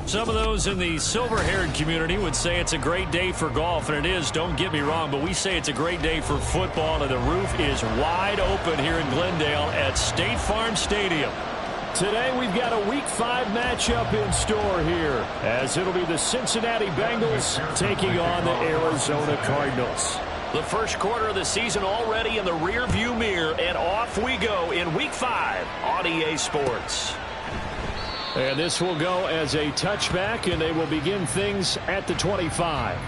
Some of those in the silver-haired community would say it's a great day for golf, and it is, don't get me wrong, but we say it's a great day for football, and the roof is wide open here in Glendale at State Farm Stadium. Today we've got a Week 5 matchup in store here, as it'll be the Cincinnati Bengals taking on the Arizona Cardinals. The first quarter of the season already in the rear-view mirror, and off we go in Week 5 on EA Sports. And this will go as a touchback, and they will begin things at the 25.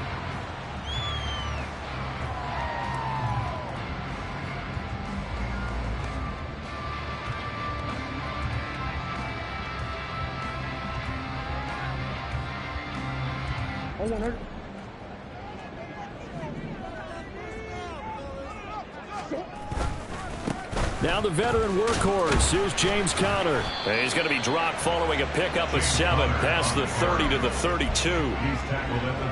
Now the veteran workhorse. Here's James Conner. He's going to be dropped following a pickup of 7 past the 30 to the 32.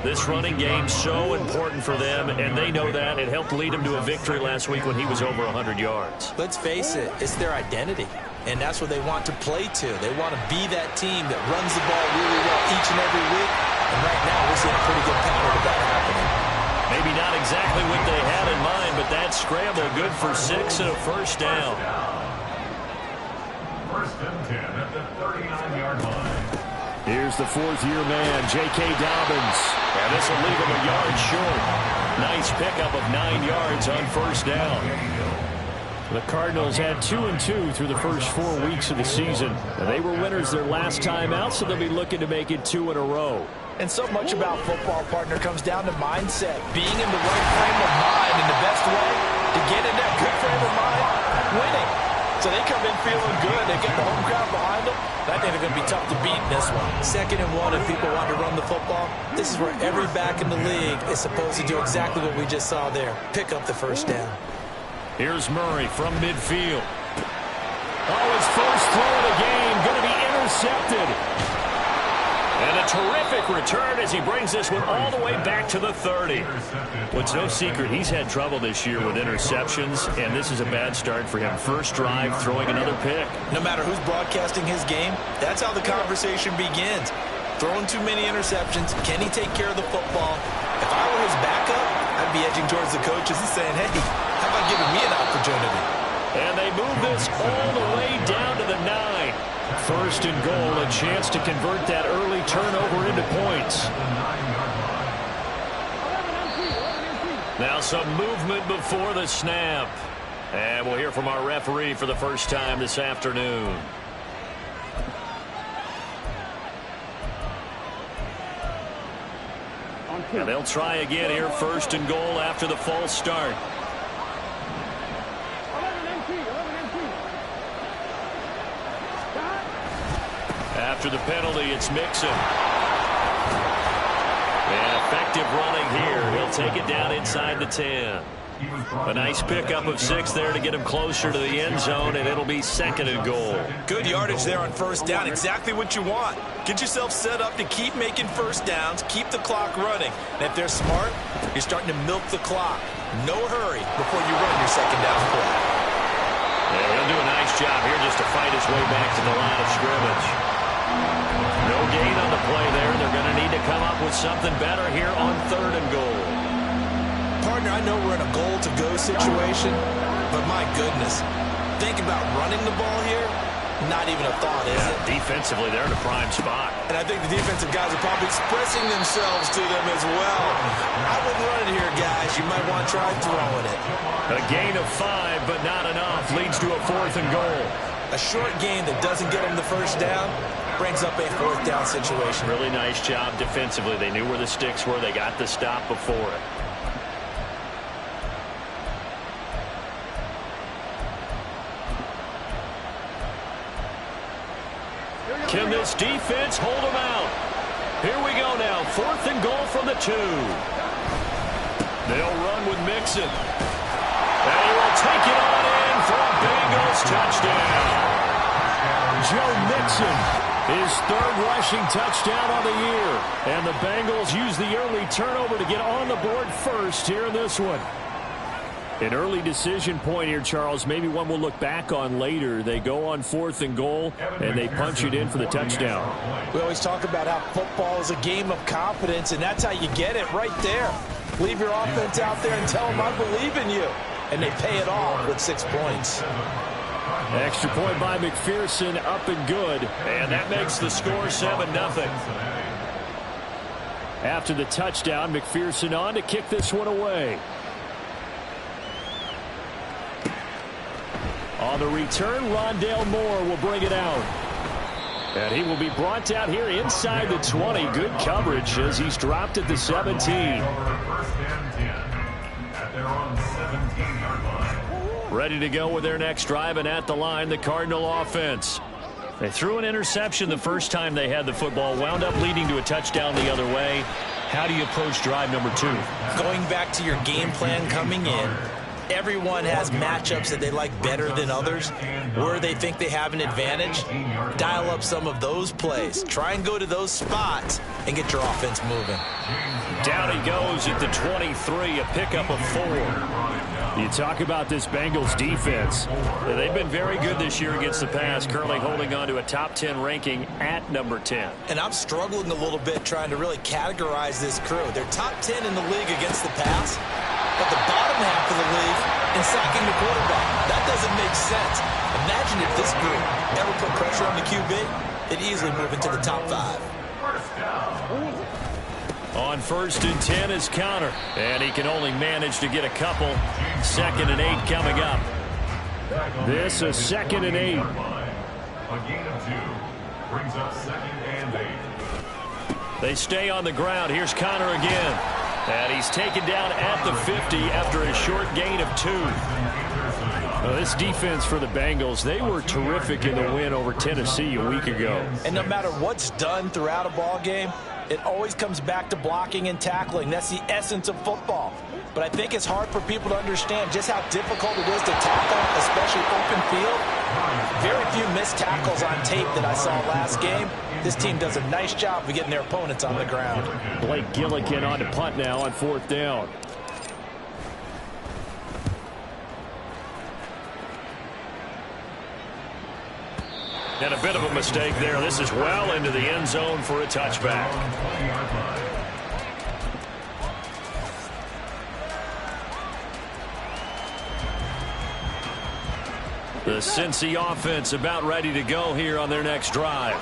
This running game so important for them, and they know that. It helped lead him to a victory last week when he was over 100 yards. Let's face it, it's their identity, and that's what they want to play to. They want to be that team that runs the ball really well each and every week, and right now we're seeing a pretty good pattern of that happening. Maybe not exactly what they had in mind, but that scramble good for 6 and a first down. First and 10 at the 39-yard line. Here's the fourth-year man, J.K. Dobbins. And this will leave him a yard short. Nice pickup of 9 yards on first down. The Cardinals had 2-2 through the first 4 weeks of the season. And they were winners their last time out, so they'll be looking to make it 2 in a row. And so much about football, partner, comes down to mindset. Being in the right frame of mind, and the best way to get in that good frame of mind, winning. So they come in feeling good. They get the home crowd behind them. I think they're going to be tough to beat in this one. 2nd and 1, if people want to run the football, this is where every back in the league is supposed to do exactly what we just saw there. Pick up the first down. Here's Murray from midfield. Oh, his first throw of the game going to be intercepted. And a terrific return as he brings this one all the way back to the 30. Well, it's no secret he's had trouble this year with interceptions, and this is a bad start for him. First drive, throwing another pick. No matter who's broadcasting his game, that's how the conversation begins. Throwing too many interceptions, can he take care of the football? If I were his backup, I'd be edging towards the coaches and saying, hey, how about giving me an opportunity? And they move this all the way down to the 9. First and goal, a chance to convert that early turnover into points. Now some movement before the snap. And we'll hear from our referee for the first time this afternoon. And they'll try again here, first and goal after the false start. After the penalty, it's Mixon. And effective running here. He'll take it down inside the 10. A nice pickup of 6 there to get him closer to the end zone, and it'll be 2nd and goal. Good yardage there on first down. Exactly what you want. Get yourself set up to keep making first downs, keep the clock running. And if they're smart, you're starting to milk the clock. No hurry before you run your 2nd down play. Yeah, he'll do a nice job here just to fight his way back to the line of scrimmage. No gain on the play there. They're going to need to come up with something better here on 3rd and goal. Partner, I know we're in a goal-to-go situation, but my goodness, think about running the ball here. Not even a thought, is it? Defensively, they're in a prime spot. And I think the defensive guys are probably expressing themselves to them as well. I wouldn't run it here, guys. You might want to try throwing it. A gain of 5, but not enough. Leads to a 4th and goal. A short gain that doesn't get them the first down brings up a 4th down situation. Really nice job defensively. They knew where the sticks were. They got the stop before it. Can this defense hold them out? Here we go now. 4th and goal from the 2. They'll run with Mixon. And he will take it on in for a Bengals touchdown. Joe Mixon, his 3rd rushing touchdown on the year. And the Bengals use the early turnover to get on the board first here in this one. An early decision point here, Charles. Maybe one we'll look back on later. They go on 4th and goal, and they punch it in for the touchdown. We always talk about how football is a game of confidence, and that's how you get it right there. Leave your offense out there and tell them I believe in you. And they pay it off with 6 points. Extra point by McPherson, up and good. And that makes the score 7-0. After the touchdown, McPherson on to kick this one away. On the return, Rondale Moore will bring it out. And he will be brought down here inside the 20. Good coverage as he's dropped at the 17. First and 10 at their own 17-yard line. Ready to go with their next drive, and at the line, the Cardinal offense. They threw an interception the first time they had the football, wound up leading to a touchdown the other way. How do you approach drive number 2? Going back to your game plan coming in, everyone has matchups that they like better than others, where they think they have an advantage. Dial up some of those plays. Try and go to those spots and get your offense moving. Down he goes at the 23, a pickup of 4. You talk about this Bengals defense. They've been very good this year against the pass, currently holding on to a top 10 ranking at number 10. And I'm struggling a little bit trying to really categorize this crew. They're top 10 in the league against the pass, but the bottom half of the league in sacking the quarterback. That doesn't make sense. Imagine if this group ever put pressure on the QB, it'd easily move into the top 5. On 1st and 10 is Connor, and he can only manage to get a couple. 2nd and 8 coming up. This is 2nd and 8. A gain of 2 brings up 2nd and 8. They stay on the ground. Here's Connor again. And he's taken down at the 50 after a short gain of 2. This defense for the Bengals, they were terrific in the win over Tennessee a week ago. And no matter what's done throughout a ball game, it always comes back to blocking and tackling. That's the essence of football. But I think it's hard for people to understand just how difficult it is to tackle, especially open field. Very few missed tackles on tape that I saw last game. This team does a nice job of getting their opponents on the ground. Blake Gillikin on to punt now on 4th down. And a bit of a mistake there. This is well into the end zone for a touchback. The Cincy offense about ready to go here on their next drive.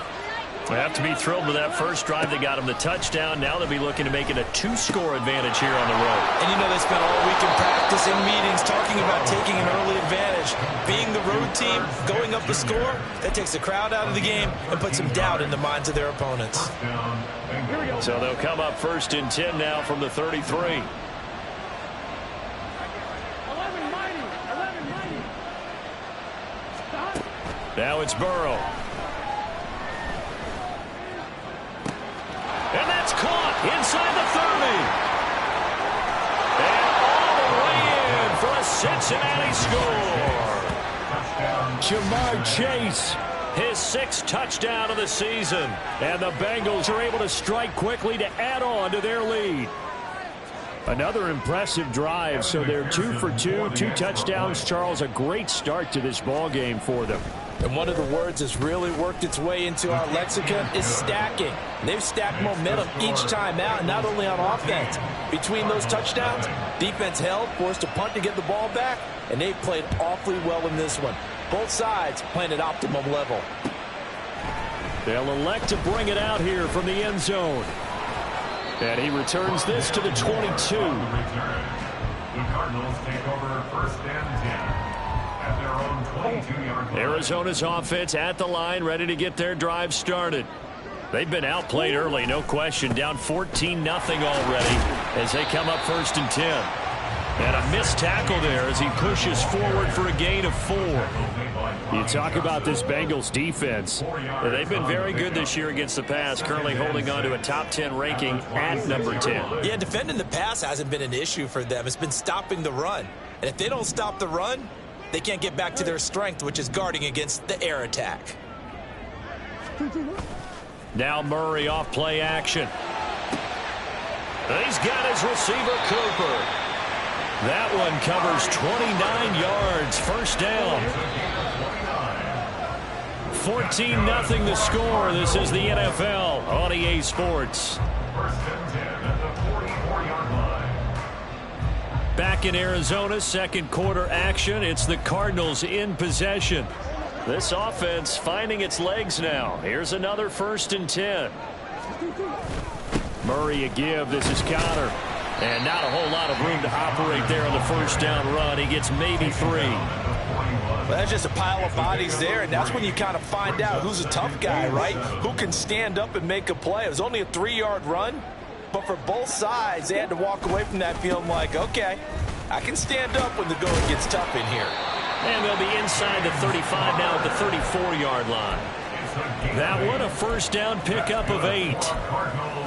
They have to be thrilled with that first drive. They got them the touchdown. Now they'll be looking to make it a 2-score advantage here on the road. And you know they spent all week in practice, in meetings, talking about taking an early advantage. Being the road team, going up the score, that takes the crowd out of the game and puts some doubt in the minds of their opponents. So they'll come up 1st and 10 now from the 33. Now it's Burrow. And that's caught inside Jamar the 30. And all the way in for a Cincinnati score. Chase. His 6th touchdown of the season. And the Bengals are able to strike quickly to add on to their lead. Another impressive drive, so they're 2 for 2, 2 touchdowns. Charles, a great start to this ball game for them. And one of the words that's really worked its way into our lexicon is stacking. They've stacked momentum each time out, and not only on offense. Between those touchdowns, defense held, forced a punt to get the ball back, and they've played awfully well in this one. Both sides playing at optimum level. They'll elect to bring it out here from the end zone. And he returns this to the 22. The Cardinals take over 1st and 10 at their own 22-yard line. Arizona's offense at the line, ready to get their drive started. They've been outplayed early, no question. Down 14-0 already as they come up 1st and 10. And a missed tackle there as he pushes forward for a gain of 4. You talk about this Bengals defense. They've been very good this year against the pass, currently holding on to a top 10 ranking at number 10. Yeah, defending the pass hasn't been an issue for them. It's been stopping the run. And if they don't stop the run, they can't get back to their strength, which is guarding against the air attack. Now Murray off play action. He's got his receiver Cooper. That one covers 29 yards. First down. 14-0 the score. This is the NFL on EA Sports. Back in Arizona, second quarter action. It's the Cardinals in possession. This offense finding its legs now. Here's another 1st and 10. Murray a give. This is Connor. And not a whole lot of room to operate there on the first down run. He gets maybe 3. Well, that's just a pile of bodies there, and that's when you kind of find out who's a tough guy, right? Who can stand up and make a play. It was only a 3-yard run, but for both sides, they had to walk away from that feeling like, okay, I can stand up when the going gets tough in here. And they'll be inside the 35 now at the 34-yard line. That one, a first down pickup of 8.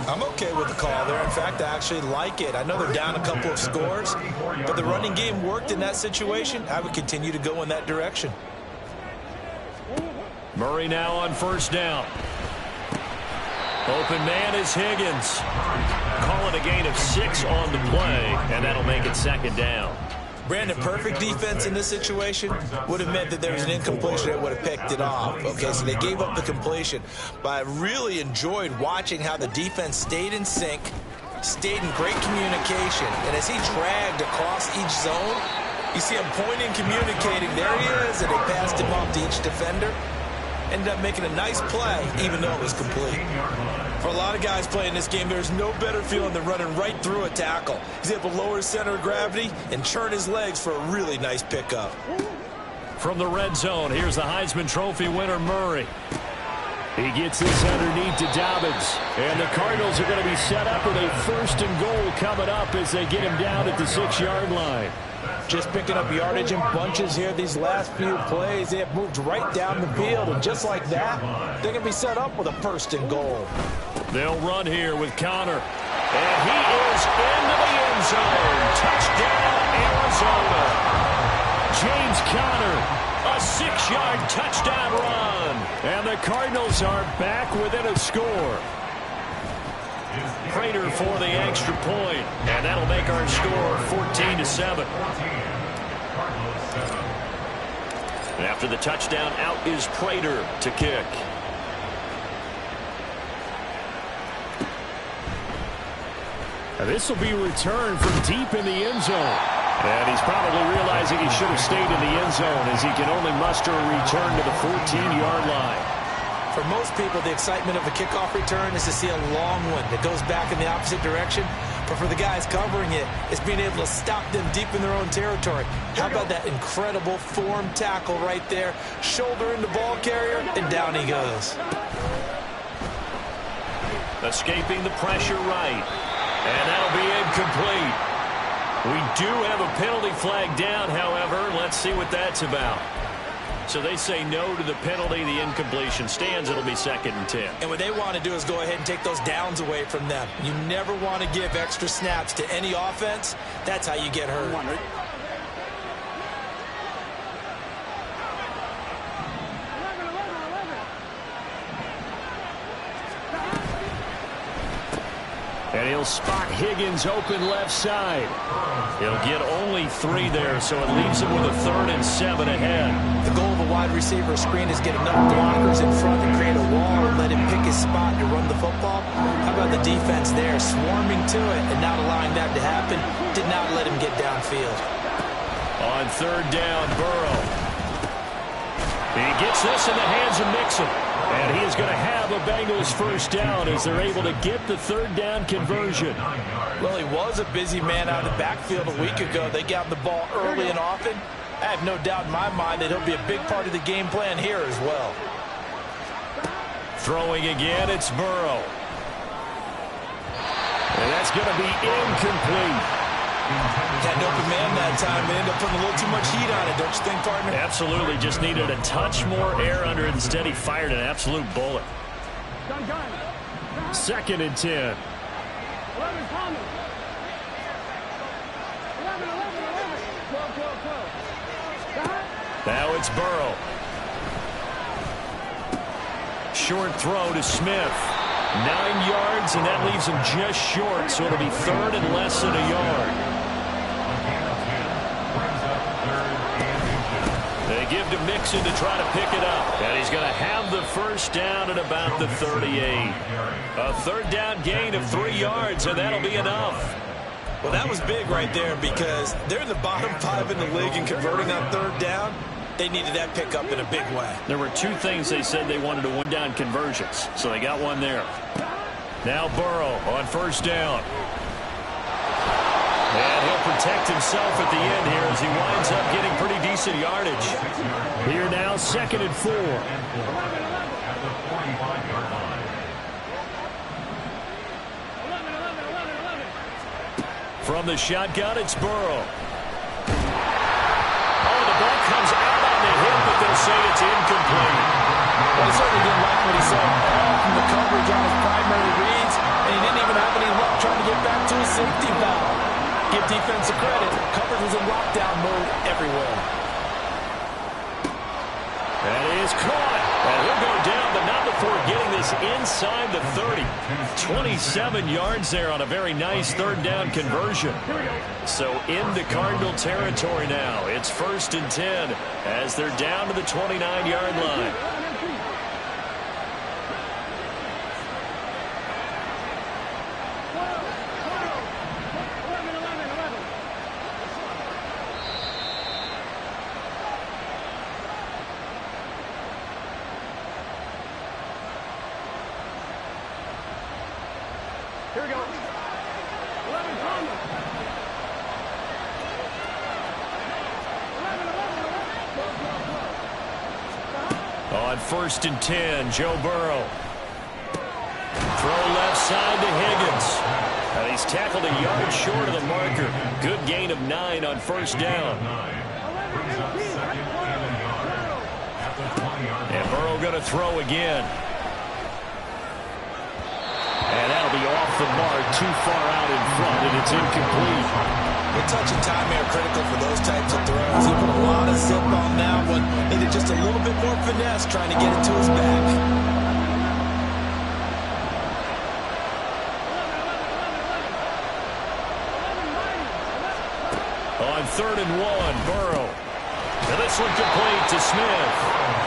I'm okay with the call there. In fact, I actually like it. I know they're down a couple of scores, but the running game worked in that situation. I would continue to go in that direction. Murray now on first down. Open man is Higgins. Calling a gain of 6 on the play, and that'll make it second down. Brandon, perfect defense in this situation would have meant that there was an incompletion that would have picked it off. Okay, so they gave up the completion. But I really enjoyed watching how the defense stayed in sync, stayed in great communication. And as he dragged across each zone, you see him pointing, communicating. There he is, and they passed him off to each defender. Ended up making a nice play, even though it was complete. For a lot of guys playing this game, there's no better feeling than running right through a tackle. He's able to lower his center of gravity and churn his legs for a really nice pickup. From the red zone, here's the Heisman Trophy winner, Murray. He gets this underneath to Dobbins. And the Cardinals are going to be set up with a 1st and goal coming up as they get him down at the 6-yard line. Just picking up yardage in bunches here these last few plays. They have moved right down the field, and just like that, they're going to be set up with a 1st and goal. They'll run here with Connor. And he is into the end zone. Touchdown, Arizona. James Conner, a 6-yard touchdown run. And the Cardinals are back within a score. Prater for the extra point, and that'll make our score 14-7. And after the touchdown, out is Prater to kick. Now this will be returned from deep in the end zone. And he's probably realizing he should have stayed in the end zone as he can only muster a return to the 14-yard line. For most people, the excitement of a kickoff return is to see a long one that goes back in the opposite direction. But for the guys covering it, it's being able to stop them deep in their own territory. How about that incredible form tackle right there? Shoulder in the ball carrier, and down he goes. Escaping the pressure right. And that'll be incomplete. We do have a penalty flag down, however. Let's see what that's about. So they say no to the penalty. The incompletion stands. It'll be 2nd and 10. And what they want to do is go ahead and take those downs away from them. You never want to give extra snaps to any offense. That's how you get hurt. And he'll spot Higgins open left side. He'll get only 3 there, so it leaves him with a 3rd and 7 ahead. The goal of a wide receiver screen is get enough blockers in front to create a wall and let him pick his spot to run the football. How about the defense there, swarming to it and not allowing that to happen? Did not let him get downfield. On 3rd down, Burrow. He gets this in the hands of Mixon. And he is going to have a Bengals 1st down as they're able to get the 3rd down conversion. Well, he was a busy man out of the backfield a week ago. They got the ball early and often. I have no doubt in my mind that he'll be a big part of the game plan here as well. Throwing again, it's Burrow. And that's going to be incomplete. Had an open man that time. They ended up putting a little too much heat on it, don't you think, partner? Absolutely. Just needed a touch more air under it. Instead, he fired an absolute bullet. 2nd and 10. Now it's Burrow. Short throw to Smith. 9 yards, and that leaves him just short, so it'll be 3rd and less than a yard. They give to Mixon to try to pick it up. And he's going to have the first down at about the 38. A third down gain of 3 yards, and that'll be enough. Well, that was big right there because they're in the bottom 5 in the league and converting on third down. They needed that pickup in a big way. There were 2 things they said they wanted to win down conversions, so they got one there. Now Burrow on first down. And he'll protect himself at the end here as he winds up getting pretty decent yardage. Here now, 2nd and 4. From the shotgun, it's Burrow. Oh, the ball comes out on the hit, but they'll say it's incomplete. Well, he certainly didn't like what he saw from the coverage on his primary reads, and he didn't even have any luck trying to get back to his safety valve. Give defensive credit. Coverage was in lockdown mode everywhere. That is caught. And he'll go down, but not before getting this inside the 30. 27 yards there on a very nice third down conversion. So into Cardinal territory now. It's 1st and 10 as they're down to the 29-yard line. Here we go. 11 Thomas. 11. On 1st and 10, Joe Burrow. Throw left side to Higgins. And he's tackled a yard short of the marker. Good gain of 9 on first down. And Burrow going to throw again. And that'll be off the mark, too far out in front, and it's incomplete. The touch and timing are critical for those types of throws. He put a lot of zip on that one. Needed just a little bit more finesse trying to get it to his back. On 3rd and 1, Burrow. And this one complete to Smith.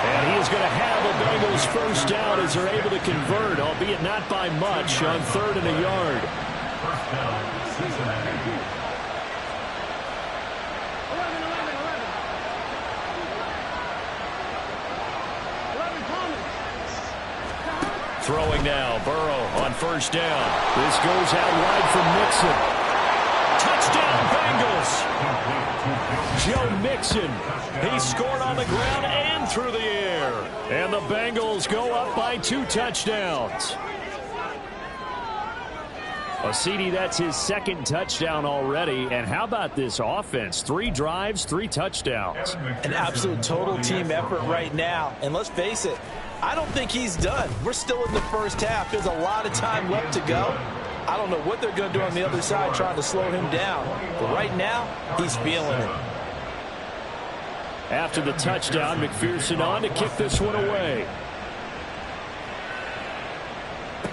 And he is going to have the Bengals first down as they're able to convert, albeit not by much, on 3rd and a yard. First down, Cincinnati. Throwing now, Burrow on first down. This goes out wide from Mixon. Touchdown, Bengals! Joe Mixon, he scored on the ground and through the air. And the Bengals go up by 2 touchdowns. Well, CD, that's his 2nd touchdown already. And how about this offense? 3 drives, 3 touchdowns. An absolute total team effort right now. And let's face it, I don't think he's done. We're still in the first half. There's a lot of time left to go. I don't know what they're going to do on the other side trying to slow him down. But right now, he's feeling it. After the touchdown, McPherson on to kick this one away.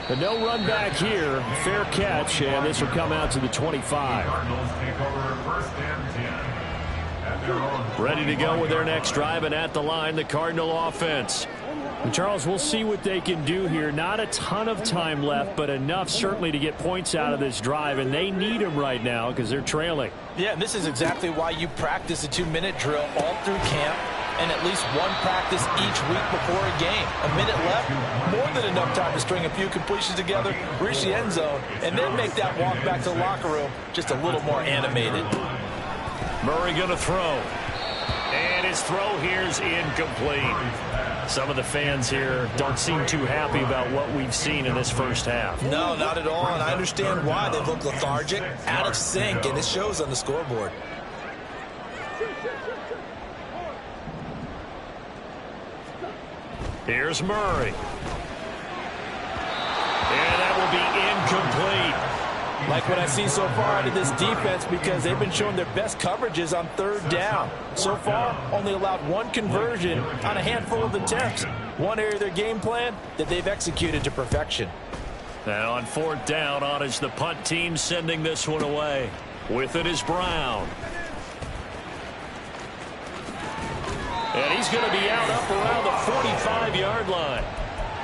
But no run back here. Fair catch, and this will come out to the 25. Cardinals take over 1st and 10. At their own Ready to go with their next drive, and at the line, the Cardinal offense. And Charles, we'll see what they can do here. Not a ton of time left, but enough certainly to get points out of this drive, and they need them right now because they're trailing. Yeah, and this is exactly why you practice a 2-minute drill all through camp and at least one practice each week before a game. A minute left, more than enough time to string a few completions together, reach the end zone, and then make that walk back to the locker room just a little more animated. Murray going to throw. And his throw here is incomplete. Some of the fans here don't seem too happy about what we've seen in this first half. No, not at all, and I understand why. They look lethargic, out of sync, and it shows on the scoreboard. Here's Murray. And that will be incomplete. Like what I've seen so far out of this defense because they've been showing their best coverages on 3rd down. So far, only allowed 1 conversion on a handful of attempts. One area of their game plan that they've executed to perfection. Now on 4th down, on is the punt team sending this one away. With it is Brown. And he he's going to be out up around the 45-yard line.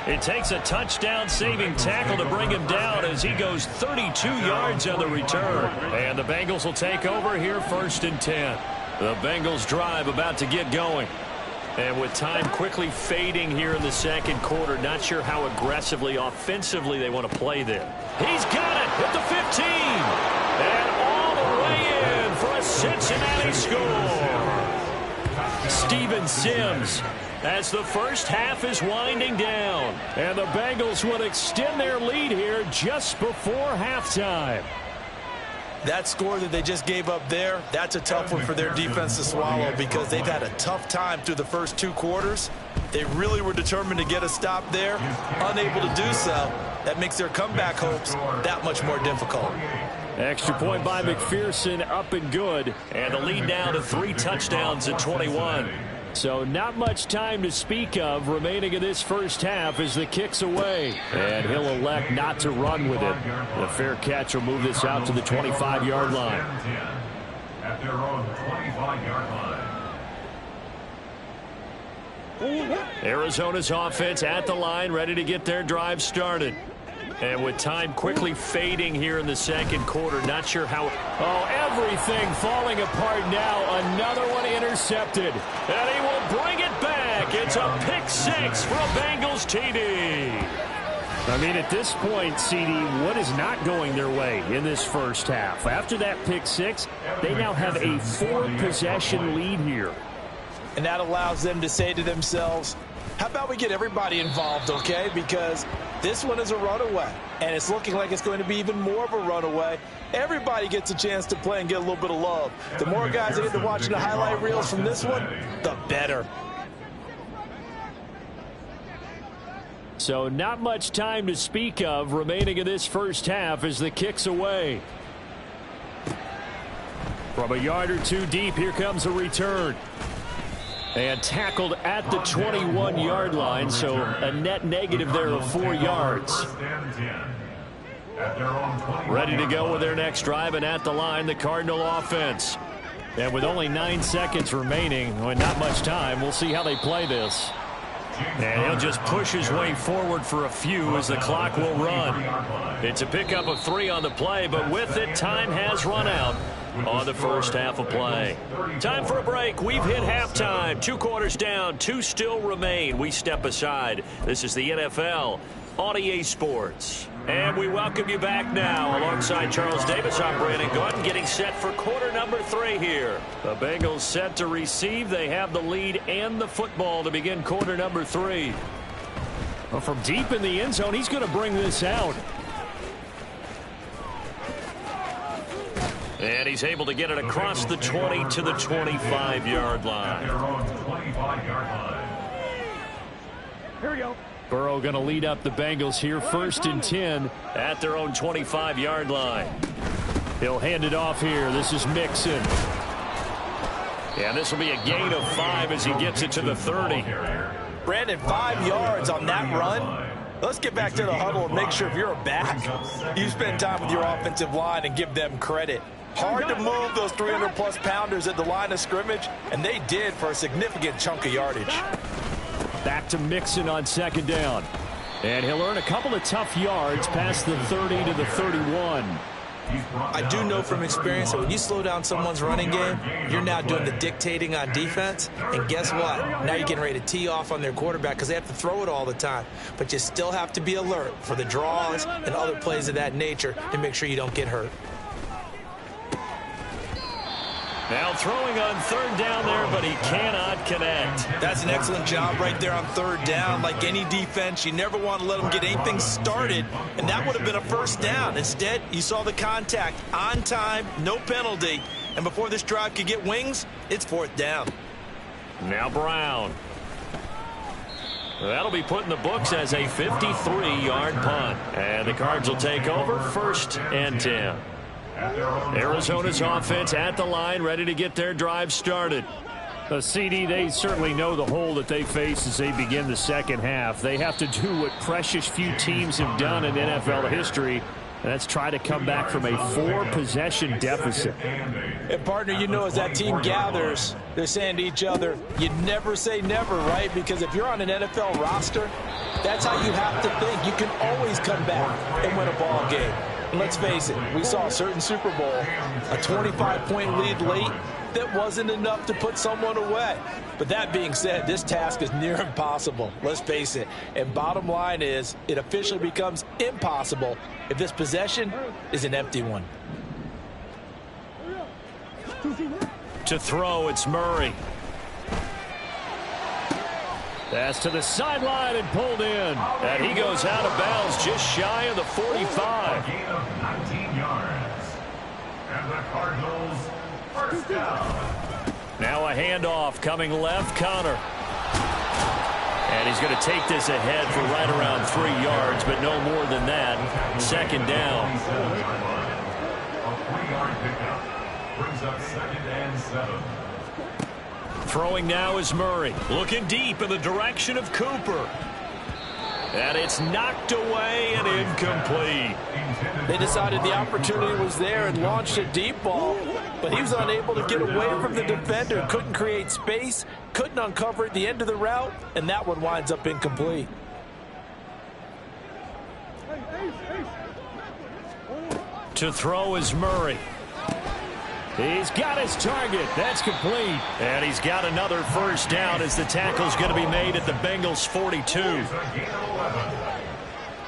It takes a touchdown-saving tackle to bring him down as he goes 32 yards on the return. And the Bengals will take over here 1st and 10. The Bengals drive about to get going. And with time quickly fading here in the second quarter, not sure how aggressively, offensively they want to play there. He's got it at the 15. And all the way in for a Cincinnati score. Steven Sims as the first half is winding down. And the Bengals will extend their lead here just before halftime. That score that they just gave up there, that's a tough one for their defense to swallow because they've had a tough time through the first 2 quarters. They really were determined to get a stop there, unable to do so. That makes their comeback hopes that much more difficult. Extra point by McPherson, up and good. And the lead now to 3 touchdowns at 21. So not much time to speak of remaining in this first half as the kick's away. And he'll elect not to run with it. The fair catch will move this out to the 25-yard line. At their own 25-yard line. Arizona's offense at the line, ready to get their drive started. And with time quickly fading here in the second quarter, not sure how... Oh, everything falling apart now. Another one intercepted. And he will bring it back. It's a pick-6 for a Bengals TD. I mean, at this point, CD, what is not going their way in this first half? After that pick-6, they now have a 4-possession lead here. And that allows them to say to themselves, how about we get everybody involved, okay? Because this one is a runaway, and it's looking like it's going to be even more of a runaway. Everybody gets a chance to play and get a little bit of love. The more guys that get to watching the highlight reels from this one, the better. So not much time to speak of remaining in this first half as the kick's away. From a yard or 2 deep, here comes a return. And tackled at the 21-yard line, so a net negative there of 4 yards. Ready to go with their next drive, and at the line, the Cardinal offense. And with only 9 seconds remaining, and not much time, we'll see how they play this. And he'll just push his way forward for a few as the clock will run. It's a pickup of 3 on the play, but with it, time has run out on the first half of play. Time for a break. We've hit halftime. 2 quarters down, 2 still remain. We step aside. This is the NFL on EA Sports. And we welcome you back now alongside Charles Davis. I'm Brandon Gordon getting set for quarter number 3 here. The Bengals set to receive. They have the lead and the football to begin quarter number 3. Well, from deep in the end zone, he's going to bring this out. And he's able to get it across the 20 to the 25-yard line. Here we go. Burrow going to lead up the Bengals here, 1st and 10 at their own 25-yard line. He'll hand it off here. This is Mixon. And this will be a gain of 5 as he gets it to the 30. Brandon, 5 yards on that run. Let's get back to the huddle and make sure if you're a back, you spend time with your offensive line and give them credit. Hard to move those 300-plus pounders at the line of scrimmage, and they did for a significant chunk of yardage. Back to Mixon on 2nd down. And he'll earn a couple of tough yards past the 30 to the 31. I do know from experience that when you slow down someone's running game, you're now doing the dictating on defense. And guess what? Now you're getting ready to tee off on their quarterback because they have to throw it all the time. But you still have to be alert for the draws and other plays of that nature to make sure you don't get hurt. Now throwing on 3rd down there, but he cannot connect. That's an excellent job right there on 3rd down. Like any defense, you never want to let them get anything started, and that would have been a 1st down. Instead, you saw the contact on time, no penalty, and before this drive could get wings, it's 4th down. Now Brown. That'll be put in the books as a 53-yard punt. And the Cards will take over, 1st and 10. Arizona's offense at the line, ready to get their drive started. CD, they certainly know the hole that they face as they begin the second half. They have to do what precious few teams have done in NFL history, Let's try to come back from a 4-possession deficit. And, partner, you know, as that team gathers, they're saying to each other, you never say never, right? Because if you're on an NFL roster, that's how you have to think. You can always come back and win a ball game. And let's face it, we saw a certain Super Bowl, a 25-point lead late, that wasn't enough to put someone away. But that being said, this task is near impossible. Let's face it. And bottom line is, it officially becomes impossible if this possession is an empty one. To throw, it's Murray. Pass to the sideline and pulled in. And he goes out of bounds just shy of the 45. Gain of 19 yards. And the Cardinals first down. Now a handoff coming left, Connor. And he's going to take this ahead for right around 3 yards, but no more than that. Second down. A 3-yard pickup brings up 2nd and 7. Throwing now is Murray. Looking deep in the direction of Cooper. And it's knocked away and incomplete. They decided the opportunity was there and launched a deep ball, but he was unable to get away from the defender, couldn't create space, couldn't uncover at the end of the route, and that one winds up incomplete. To throw is Murray. He's got his target. That's complete. And he's got another first down as the tackle's going to be made at the Bengals' 42. It's a gain of 11.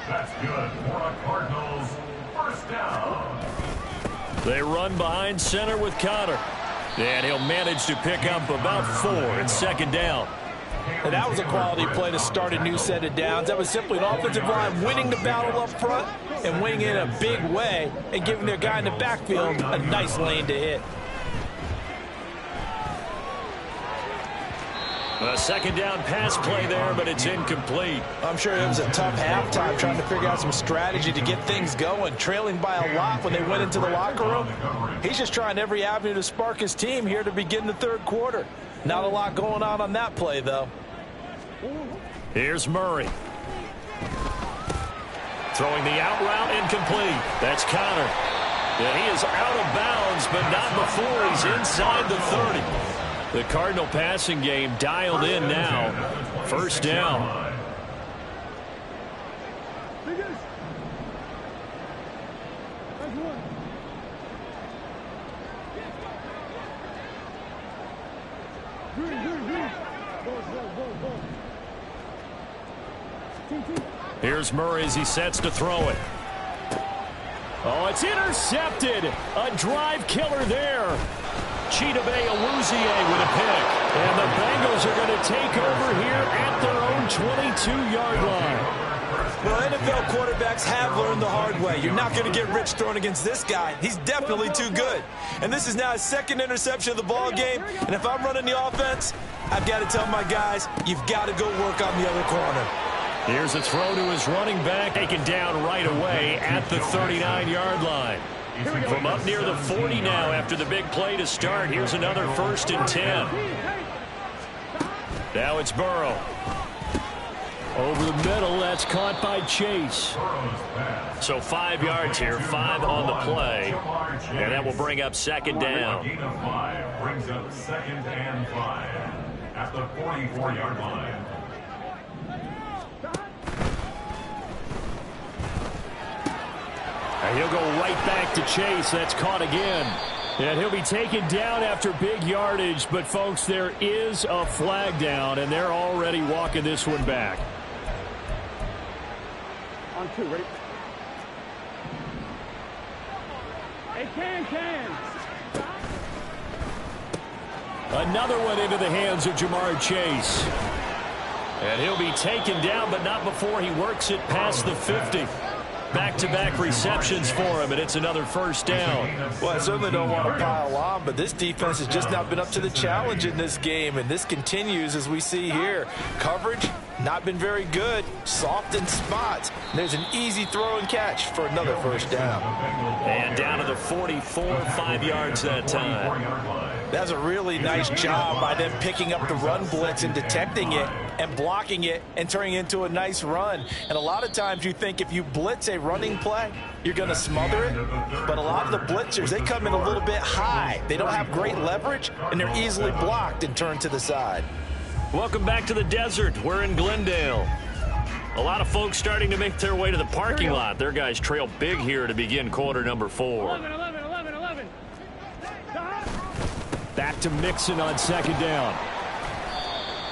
That's good for a Cardinals first down. They run behind center with Connor. And he'll manage to pick up about 4 in second down. And that was a quality play to start a new set of downs. That was simply an offensive line winning the battle up front and winning in a big way and giving their guy in the backfield a nice lane to hit. A second down pass play there, but it's incomplete. I'm sure it was a tough halftime trying to figure out some strategy to get things going, trailing by a lot when they went into the locker room. He's just trying every avenue to spark his team here to begin the third quarter. Not a lot going on that play, though. Here's Murray. Throwing the out route, incomplete. That's Connor. And he is out of bounds, but not before he's inside the 30. The Cardinal passing game dialed in now. First down. Here's Murray as he sets to throw it. Oh, it's intercepted. A drive killer there. Chidobe Awuzie with a pick. And the Bengals are going to take over here at their own 22-yard line. Well, NFL quarterbacks have learned the hard way. You're not going to get rich throwing against this guy. He's definitely too good. And this is now his second interception of the ball game. And if I'm running the offense, I've got to tell my guys, you've got to go work on the other corner. Here's a throw to his running back, taken down right away at the 39-yard line. From up near the 40 now after the big play to start. Here's another 1st and 10. Now it's Burrow. Over the middle, that's caught by Chase. So 5 yards here, 5 on the play. And that will bring up second down. Gain of 5 brings up 2nd and 5 at the 44-yard line. And he'll go right back to Chase. That's caught again. And he'll be taken down after big yardage. But, folks, there is a flag down, and they're already walking this one back. On 2, ready? Hey, can. Another one into the hands of Jamar Chase. And he'll be taken down, but not before he works it past the 50. Back-to-back receptions for him, and it's another first down. Well, I certainly don't want to pile on, but this defense has just not been up to the challenge in this game, and this continues as we see here. Coverage, not been very good, soft in spots. There's an easy throw and catch for another first down. And down to the 44, 5 yards that time. That's a really nice job by them picking up the run blitz and detecting it and blocking it and turning it into a nice run. And a lot of times you think if you blitz a running play, you're going to smother it. But a lot of the blitzers, they come in a little bit high. They don't have great leverage, and they're easily blocked and turned to the side. Welcome back to the desert. We're in Glendale. A lot of folks starting to make their way to the parking lot. Their guys trail big here to begin quarter number 4. 11. Back to Mixon on second down.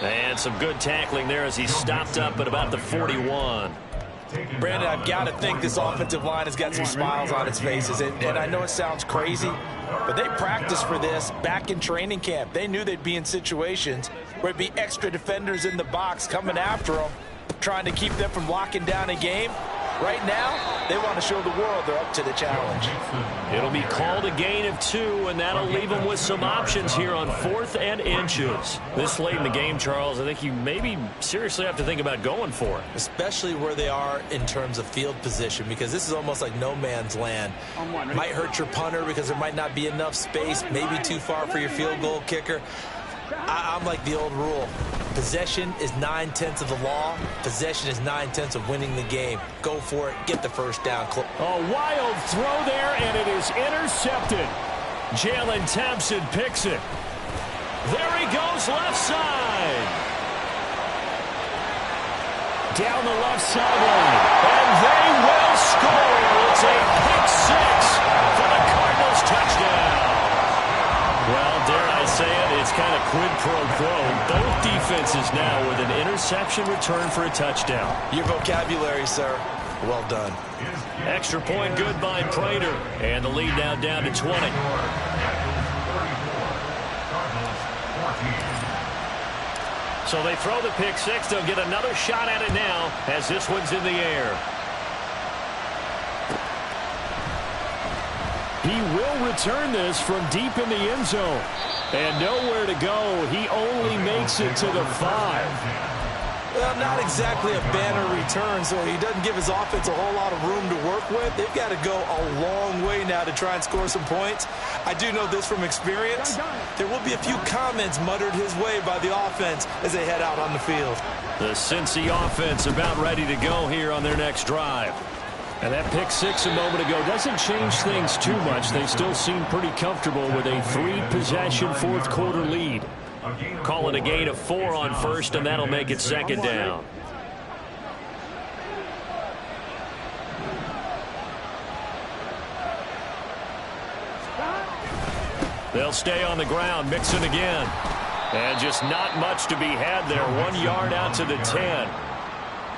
And some good tackling there as he stopped up at about the 41. Brandon, I've got to think this offensive line has got some smiles on its faces. And I know it sounds crazy, but they practiced for this back in training camp. They knew they'd be in situations where it'd be extra defenders in the box coming after them, trying to keep them from locking down a game. Right now, they want to show the world they're up to the challenge. It'll be called a gain of 2, and that'll leave them with some options here on 4th and inches. This late in the game, Charles, I think you maybe seriously have to think about going for it. Especially where they are in terms of field position, because this is almost like no man's land. Might hurt your punter because there might not be enough space, maybe too far for your field goal kicker. I'm like the old rule. Possession is 9/10 of the law. Possession is 9/10 of winning the game. Go for it. Get the first down. A wild throw there, and it is intercepted. Jalen Thompson picks it. There he goes, left side. Down the left sideline. And they will score. It's a pick 6 for the Cardinals touchdown. Well, dare I say it, it's kind of quid pro quo. Both defenses now with an interception return for a touchdown. Your vocabulary, sir. Well done. Extra point good by Prater. And the lead now down to 20. So they throw the pick 6. They'll get another shot at it now as this one's in the air. He will return this from deep in the end zone. And nowhere to go. He only makes it to the 5. Well, not exactly a banner return, so he doesn't give his offense a whole lot of room to work with. They've got to go a long way now to try and score some points. I do know this from experience. There will be a few comments muttered his way by the offense as they head out on the field. The Cincy offense about ready to go here on their next drive. And that pick 6 a moment ago doesn't change things too much. They still seem pretty comfortable with a 3-possession fourth-quarter lead. Call it a gain of 4 on first, and that'll make it second down. They'll stay on the ground, Mixon again. And just not much to be had there. 1 yard out to the 10.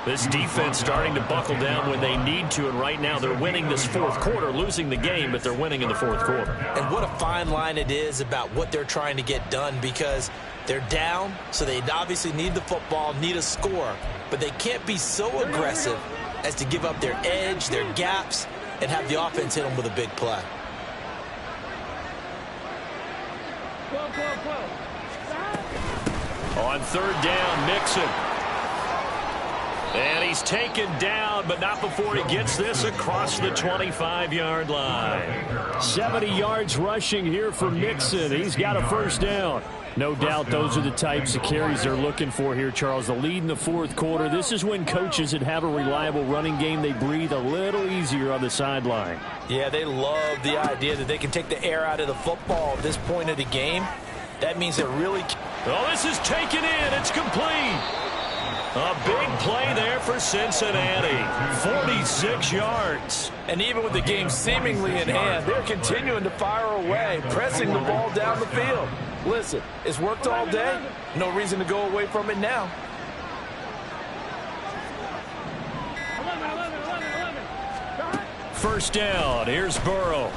This defense starting to buckle down when they need to, and right now they're winning this fourth quarter, losing the game, but they're winning in the fourth quarter. And what a fine line it is about what they're trying to get done, because they're down, so they obviously need the football, need a score, but they can't be so aggressive as to give up their edge, their gaps, and have the offense hit them with a big play. On third down, Mixon. And he's taken down, but not before he gets this across the 25-yard line. 70 yards rushing here for Mixon. He's got a first down. No doubt those are the types of carries they're looking for here, Charles. The lead in the fourth quarter. This is when coaches that have a reliable running game, they breathe a little easier on the sideline. Yeah, they love the idea that they can take the air out of the football at this point of the game. That means they're really... Oh, this is taken in. It's complete. A big play there for Cincinnati. 46 yards. And even with the game seemingly in hand, they're continuing to fire away, pressing the ball down the field. Listen, it's worked all day. No reason to go away from it now. 11. First down. Here's Burrow.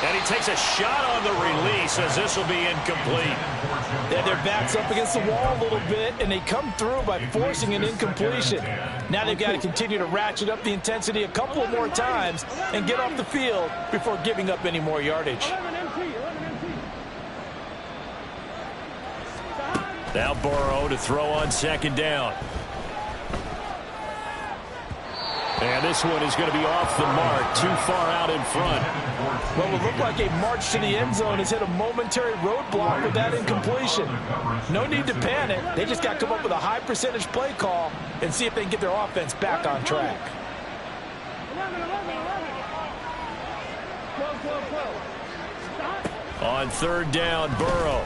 And he takes a shot on the release as this will be incomplete. Yeah, their back's up against the wall a little bit, and they come through by forcing an incompletion. Now they've got to continue to ratchet up the intensity a couple more times and get off the field before giving up any more yardage. 11 MT. Now Burrow to throw on second down. And this one is going to be off the mark, too far out in front. Well, it looked like a march to the end zone has hit a momentary roadblock with that incompletion. No need to panic. They just got to come up with a high percentage play call and see if they can get their offense back on track. On third down, Burrow.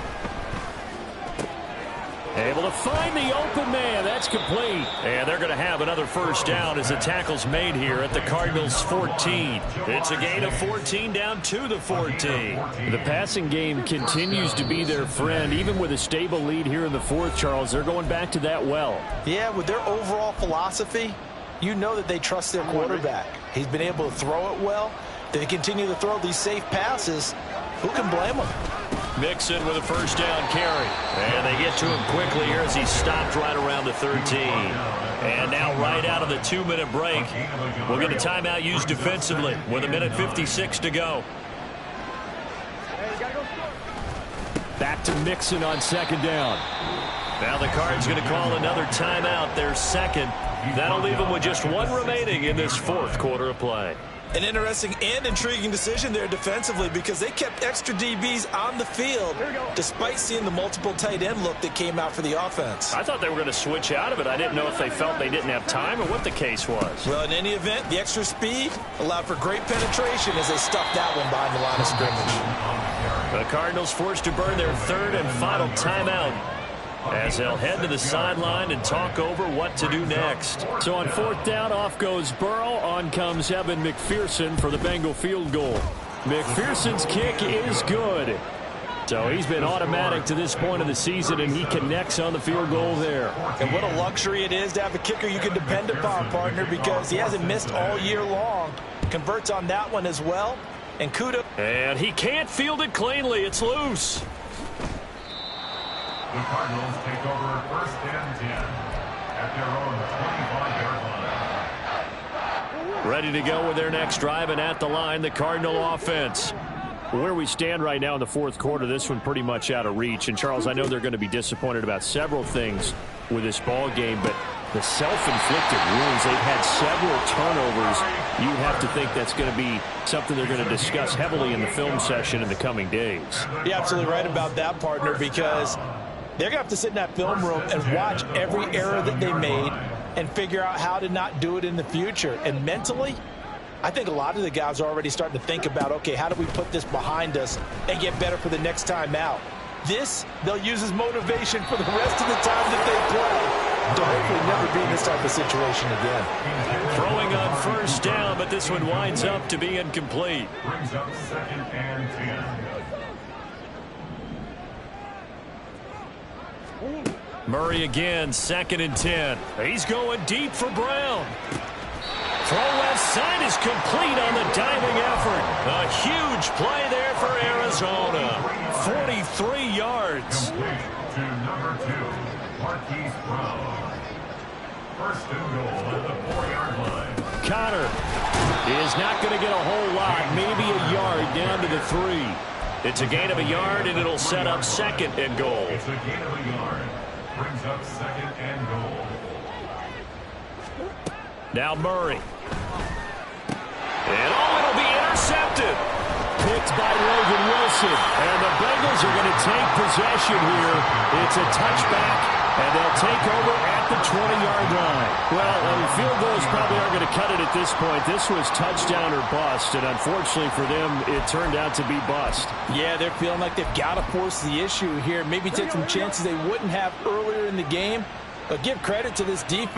Able to find the open man. That's complete. And they're going to have another first down as the tackle's made here at the Cardinals' 14. It's a gain of 14 down to the 14. The passing game continues to be their friend. Even with a stable lead here in the fourth, Charles, they're going back to that well. Yeah, with their overall philosophy, you know that they trust their quarterback. He's been able to throw it well. They continue to throw these safe passes. Who can blame them? Mixon with a first down carry. And they get to him quickly here as he stopped right around the 13. And now right out of the 2-minute break, we'll get a timeout used defensively with 1:56 to go. Back to Mixon on second down. Now the Cards going to call another timeout, their second. That'll leave them with just one remaining in this fourth quarter of play. An interesting and intriguing decision there defensively because they kept extra DBs on the field despite seeing the multiple tight end look that came out for the offense. I thought they were going to switch out of it. I didn't know if they felt they didn't have time or what the case was. Well, in any event, the extra speed allowed for great penetration as they stuffed that one behind the line of scrimmage. The Cardinals forced to burn their third and final timeout as they'll head to the sideline and talk over what to do next. So on fourth down, off goes Burrow. On comes Evan McPherson for the Bengal field goal. McPherson's kick is good. So he's been automatic to this point of the season, and he connects on the field goal there. And what a luxury it is to have a kicker you can depend upon, partner, because he hasn't missed all year long. Converts on that one as well. And kudos. And he can't field it cleanly. It's loose. The Cardinals take over first and 10 at their own 25-yard line. Ready to go with their next drive, and at the line, the Cardinal offense. Where we stand right now in the fourth quarter, this one pretty much out of reach. And, Charles, I know they're going to be disappointed about several things with this ball game, but the self-inflicted wounds, they've had several turnovers. You have to think that's going to be something they're going to discuss heavily in the film session in the coming days. You're absolutely right about that, partner, because they're going to have to sit in that film room and watch every error that they made and figure out how to not do it in the future. And mentally, I think a lot of the guys are already starting to think about, okay, how do we put this behind us and get better for the next time out? This, they'll use as motivation for the rest of the time that they play to hopefully never be in this type of situation again. Throwing on first down, but this one winds up to be incomplete. Brings up second and 10. Murray again, second and 10. He's going deep for Brown. Throw left side is complete on the diving effort. A huge play there for Arizona. 43 yards. Complete to number 2, Marquise Brown. First and goal at the 4-yard line. Connor is not going to get a whole lot, maybe a yard down to the 3. It's a gain of a yard, and it'll set up second and goal. It's a gain of a yard. Brings up second and goal. Now Murray. And it'll be intercepted. Picked by Logan Wilson. And the Bengals are going to take possession here. It's a touchback, and they'll take over at the 20-yard line. Well, field goals probably aren't going to cut it at this point. This was touchdown or bust, and unfortunately for them, it turned out to be bust. Yeah, they're feeling like they've got to force the issue here. Maybe take some chances they wouldn't have earlier in the game. But give credit to this defense.